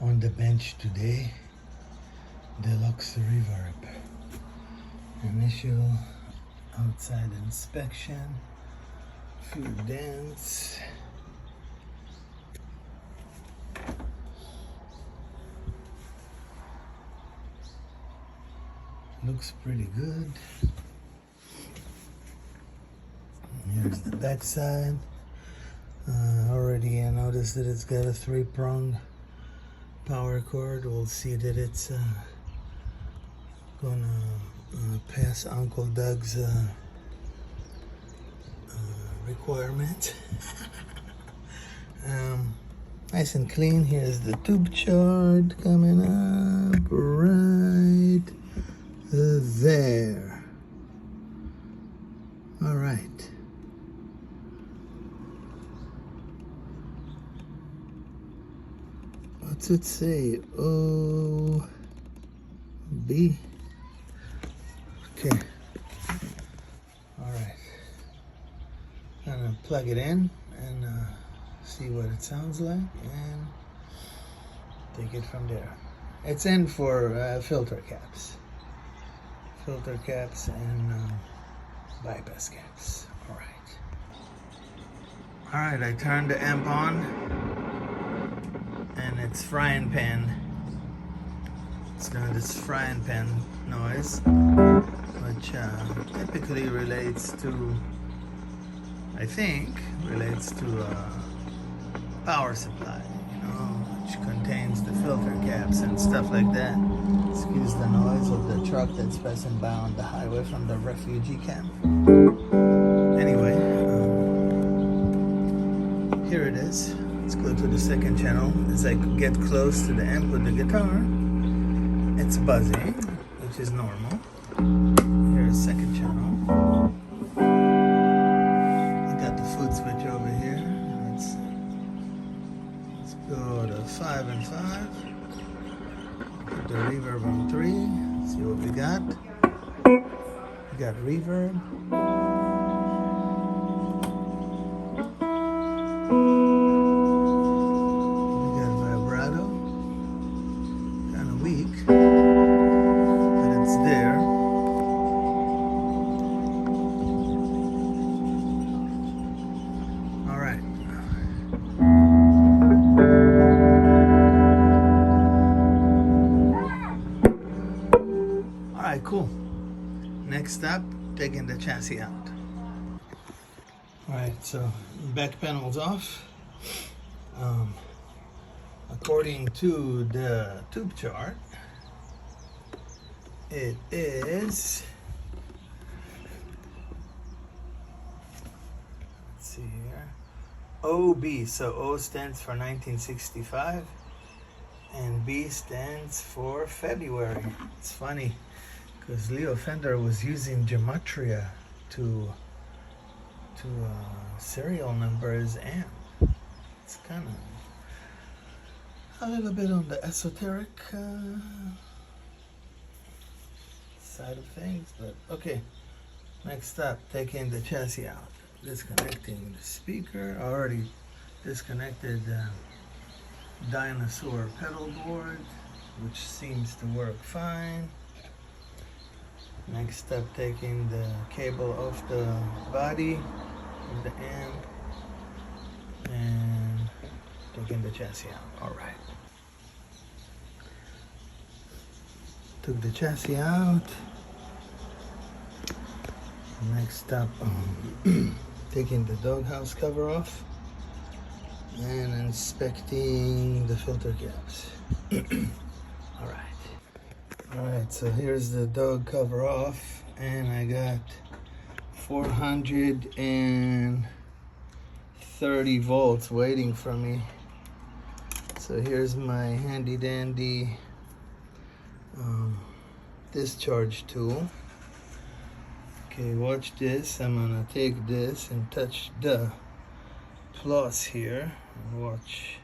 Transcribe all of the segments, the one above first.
on the bench today. Deluxe Reverb. Initial outside inspection. Few dents. Looks pretty good. Here's the back side. Already I noticed that it's got a 3-prong power cord. We'll see that it's gonna pass Uncle Doug's requirement. Nice and clean. Here's the tube chart coming up right there. All right. What's it say? O B. Okay. All right. I'm gonna plug it in and see what it sounds like and take it from there. It's in for filter caps and bypass caps. All right, I turned the amp on and it's frying pan. It's doing this frying pan noise, which typically relates to, I think, relates to power supply, which contains the filter caps and stuff like that. Excuse the noise of the truck that's passing by on the highway from the refugee camp. Anyway, here it is. Let's go to the second channel. As I get close to the amp with the guitar, it's buzzing, which is normal. Here's second channel. I got the foot switch over here. Let's go to 5 and 5. Put the reverb on 3. See what we got. We got reverb. We got vibrato. Kind of weak, but it's there. All right. Alright, cool. Next up, taking the chassis out. Alright, so back panel's off. According to the tube chart, it is, let's see here, OB. So O stands for 1965 and B stands for February. It's funny because Leo Fender was using gematria to serial number his amp. It's kind of a little bit on the esoteric side of things, but okay. Next up, taking the chassis out, disconnecting the speaker. I already disconnected the dinosaur pedal board, which seems to work fine. Next step, taking the cable off the body of the amp and taking the chassis out. All right. Took the chassis out. Next step, taking the doghouse cover off and inspecting the filter caps. Alright, so here's the dog cover off, and I got 430 volts waiting for me. So here's my handy dandy discharge tool. Okay, watch this. I'm gonna take this and touch the plus here and watch.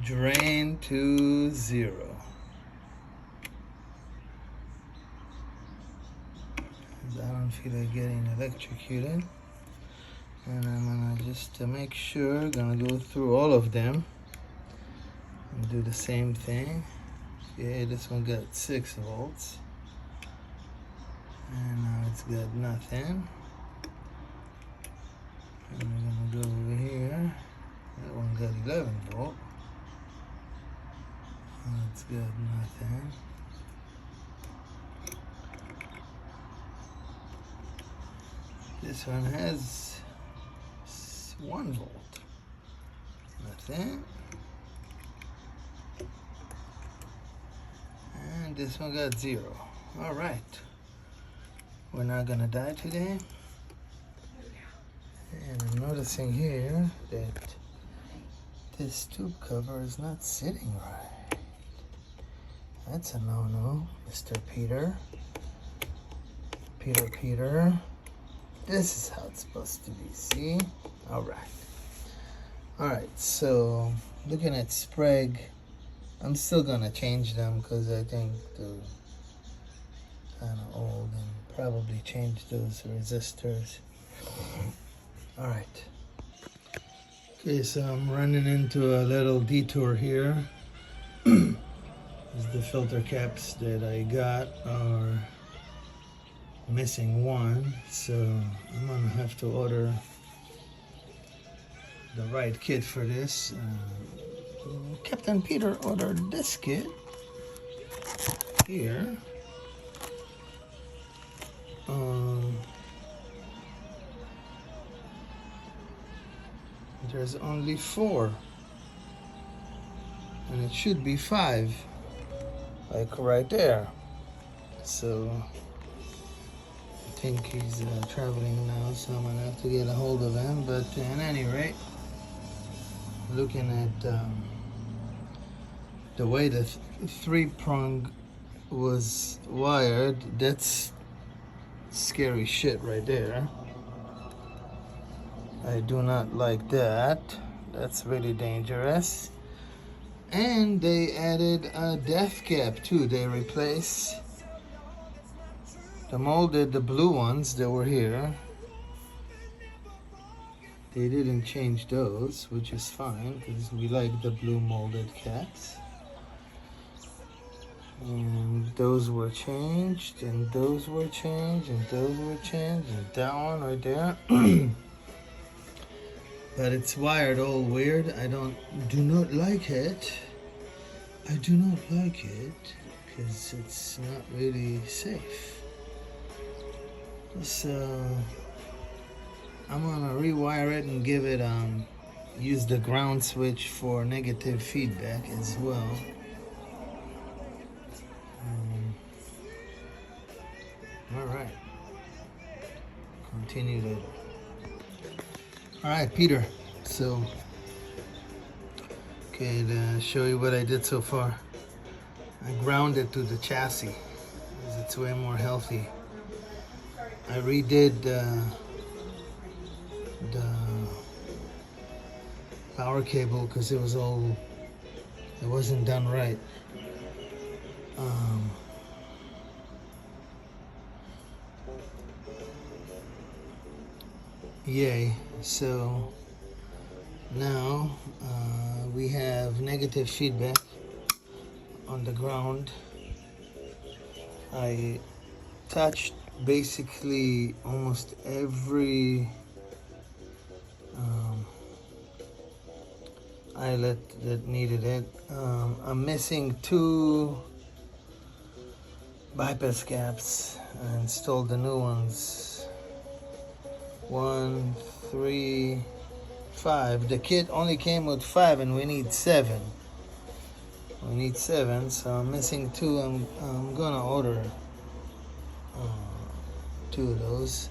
Drain to 0. I don't feel like getting electrocuted. And I'm gonna just to make sure, gonna go through all of them And do the same thing. Okay, this one got 6 volts. And now it's got nothing. And we're gonna go over here. That one got 11 volt. And it's got nothing. This one has 1 volt. Nothing. And this one got 0. All right. We're not gonna die today. And I'm noticing here that this tube cover is not sitting right. That's a no-no, Mr. Peter. Peter. This is how it's supposed to be, see? All right, so looking at Sprague, I'm still gonna change them because I think they're kind of old, and probably change those resistors. All right. Okay, so I'm running into a little detour here. The filter caps that I got are missing one, so I'm gonna have to order the right kit for this. Captain Peter ordered this kit here. There's only 4, and it should be 5, like right there. So I think he's traveling now, so I'm gonna have to get a hold of him. But at any rate, looking at the way the 3-prong was wired, that's scary shit right there. I do not like that. That's really dangerous. And they added a death cap too. They replaced the molded, the blue ones that were here. They didn't change those, which is fine because we like the blue molded caps. And those were changed, and those were changed, and those were changed, and that one right there. But it's wired all weird. I do not like it. I do not like it because it's not really safe. So I'm gonna rewire it and give it use the ground switch for negative feedback as well. All right. Continue later. All right, Peter. So, okay, to show you what I did so far. I grounded to the chassis because it's way more healthy. I redid the power cable because it wasn't done right. Yay. So now we have negative feedback on the ground. I touched basically almost every eyelet that needed it. I'm missing 2 bypass caps. I installed the new ones. 1, 3, 5. The kit only came with 5 and we need 7. We need 7, so I'm missing 2. I'm gonna order 2 of those.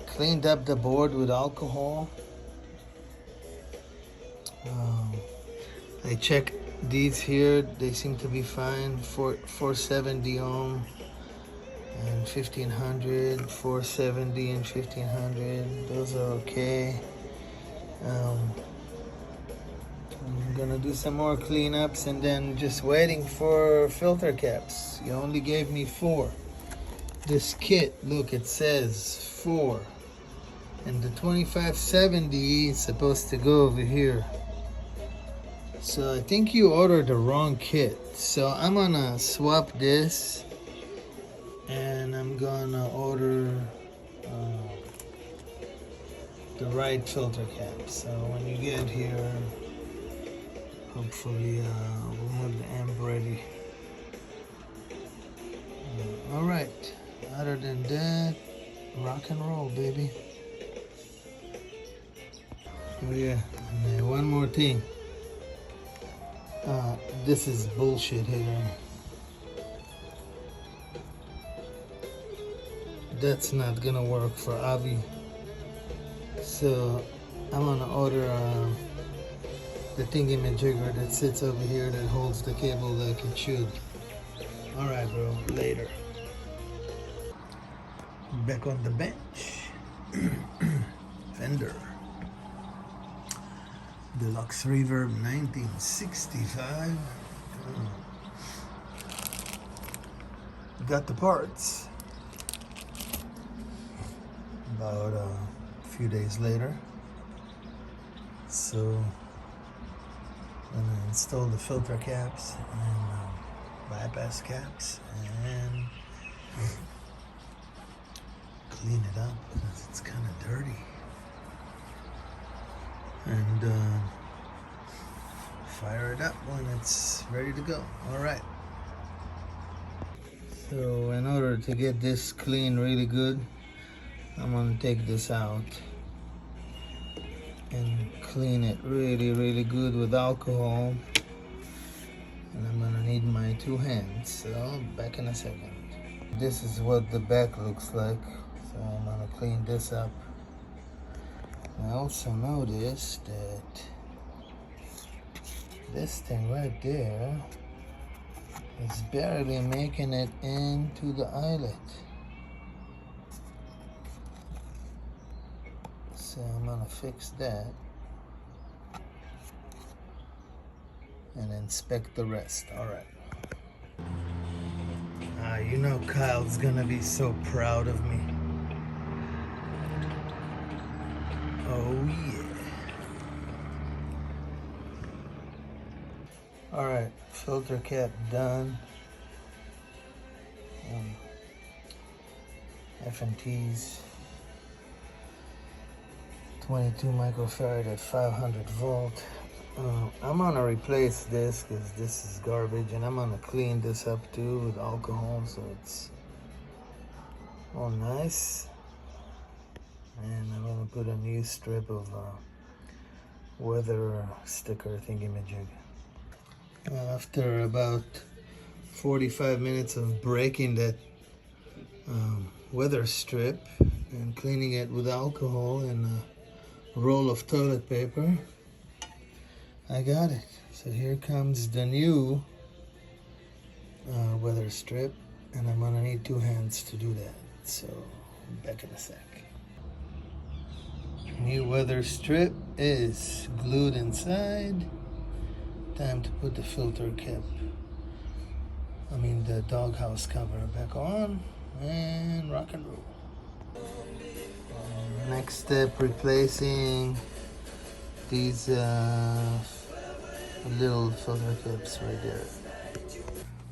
Cleaned up the board with alcohol. I checked these here. They seem to be fine. 470 ohm. And 1500, 470 and 1500, those are okay. I'm gonna do some more cleanups and then just waiting for filter caps. You only gave me 4. This kit, look, it says 4. And the 2570 is supposed to go over here. So I think you ordered the wrong kit. So I'm gonna swap this, and I'm gonna order the right filter cap. So when you get here, hopefully we'll have the amp ready. All right. Other than that, rock and roll, baby. Oh yeah, and one more thing. This is bullshit here. That's not gonna work for Avi. So I'm gonna order the thingy-majigger that sits over here that holds the cable like it should. Alright bro, later. Back on the bench. Fender. Deluxe Reverb 1965. Got the parts. About a few days later. So I'm gonna install the filter caps and bypass caps and clean it up because it's kind of dirty. And fire it up when it's ready to go. All right. So in order to get this clean really good, I'm gonna take this out and clean it really good with alcohol. And I'm gonna need my two hands. So back in a second. This is what the back looks like. So I'm gonna clean this up. I also noticed that this thing right there is barely making it into the eyelet. So I'm gonna fix that and inspect the rest. All right. You know Kyle's gonna be so proud of me. Oh yeah. All right, filter cap done. F&T's 22 microfarad at 500 volt. I'm gonna replace this because this is garbage, and I'm gonna clean this up too with alcohol so it's all nice. And I'm gonna put a new strip of weather sticker thingy-majig. After about 45 minutes of breaking that weather strip and cleaning it with alcohol and a roll of toilet paper, I got it. So here comes the new weather strip, and I'm gonna need two hands to do that. So back in a sec. New weather strip is glued inside. Time to put the filter cap, the doghouse cover back on and rock and roll. Next step, replacing these little filter caps right there.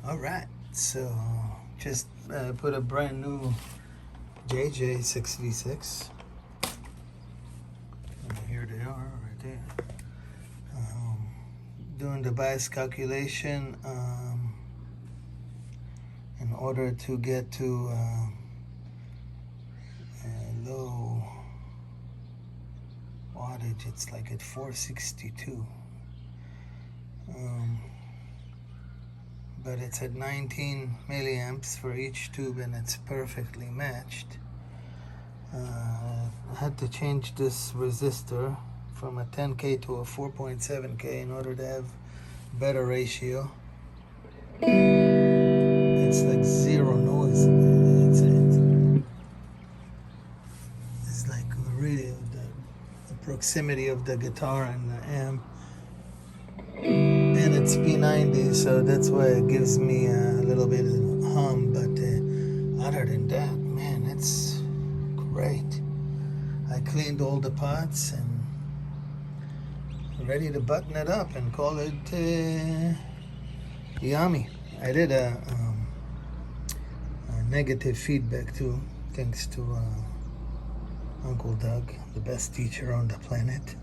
All right, so just put a brand new JJ 6V6. And here they are right there. Doing the bias calculation in order to get to low wattage. It's like at 462, but it's at 19 milliamps for each tube, and it's perfectly matched. I had to change this resistor from a 10K to a 4.7K in order to have better ratio. It's like zero noise. It's like really the proximity of the guitar and the amp. And it's P90, so that's why it gives me a little bit of hum. But other than that, man, it's great. I cleaned all the pots and ready to button it up and call it yummy. I did a negative feedback too, thanks to Uncle Doug, the best teacher on the planet.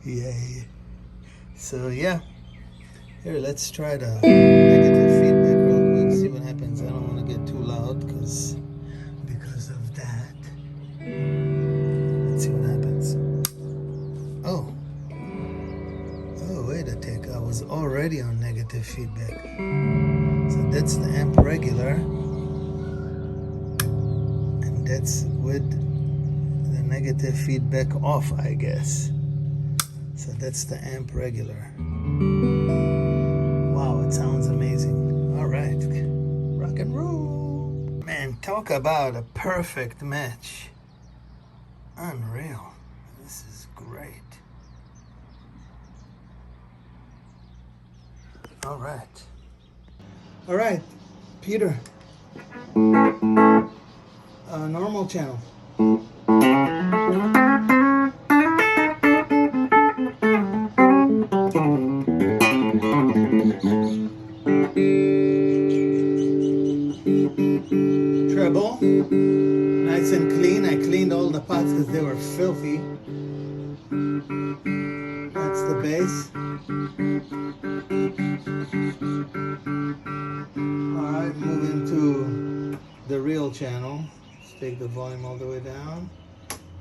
Yay. So yeah, here, let's try the negative feedback real quick, see what happens. I don't want to get too loud because of that. Let's see what happens. Oh, wait a tick, I was already on negative feedback. So that's the amp regular, and that's with the negative feedback off, I guess. So that's the amp regular. Wow, it sounds amazing. All right, rock and roll. Man, talk about a perfect match. Unreal. This is great. All right. All right, Peter. Normal channel. Treble, nice and clean. I cleaned all the pots because they were filthy. That's the bass. Alright, moving to the real channel. Let's take the volume all the way down.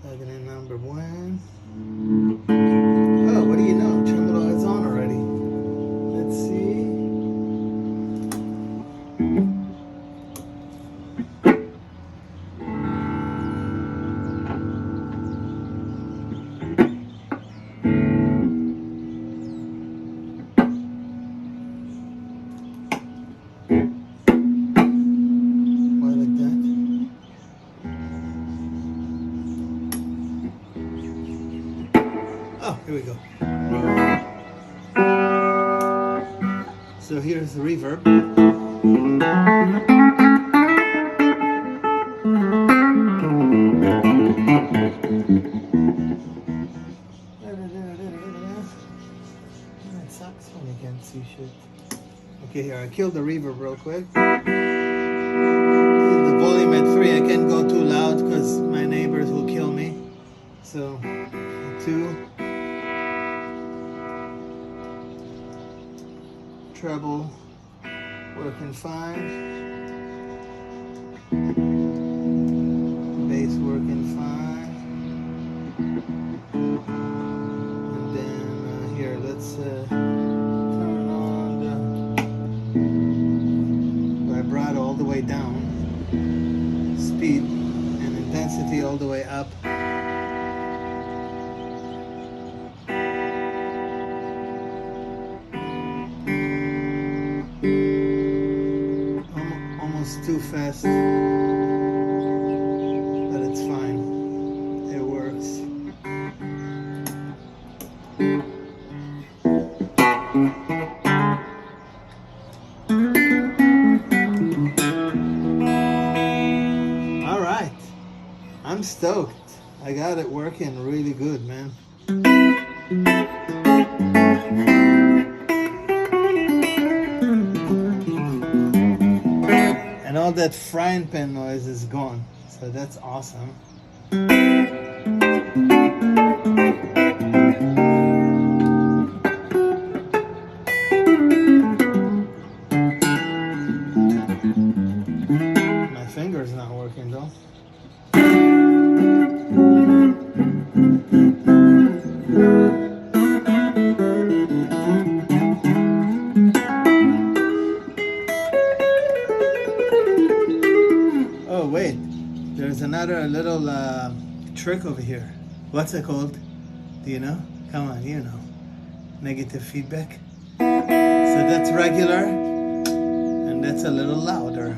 Plugging in number 1. Oh, what do you know? Tremolo is on already. Let's see. Oh, here we go. So here's the reverb. It sucks when you can't see shit. Okay, here, I killed the reverb real quick. The volume at 3, I can't go too loud because my neighbors will kill me. So, 2. Treble working fine. Bass working fine. And then here, let's turn on the vibrato all the way down. Speed and intensity all the way up. Too fast, but it's fine. It works. All right, I'm stoked. I got it working really good, man. And all that frying pan noise is gone, so that's awesome. My finger's not working though. Oh wait, there's another little trick over here. What's it called? Do you know? Come on, you know. Negative feedback. So that's regular, and that's a little louder.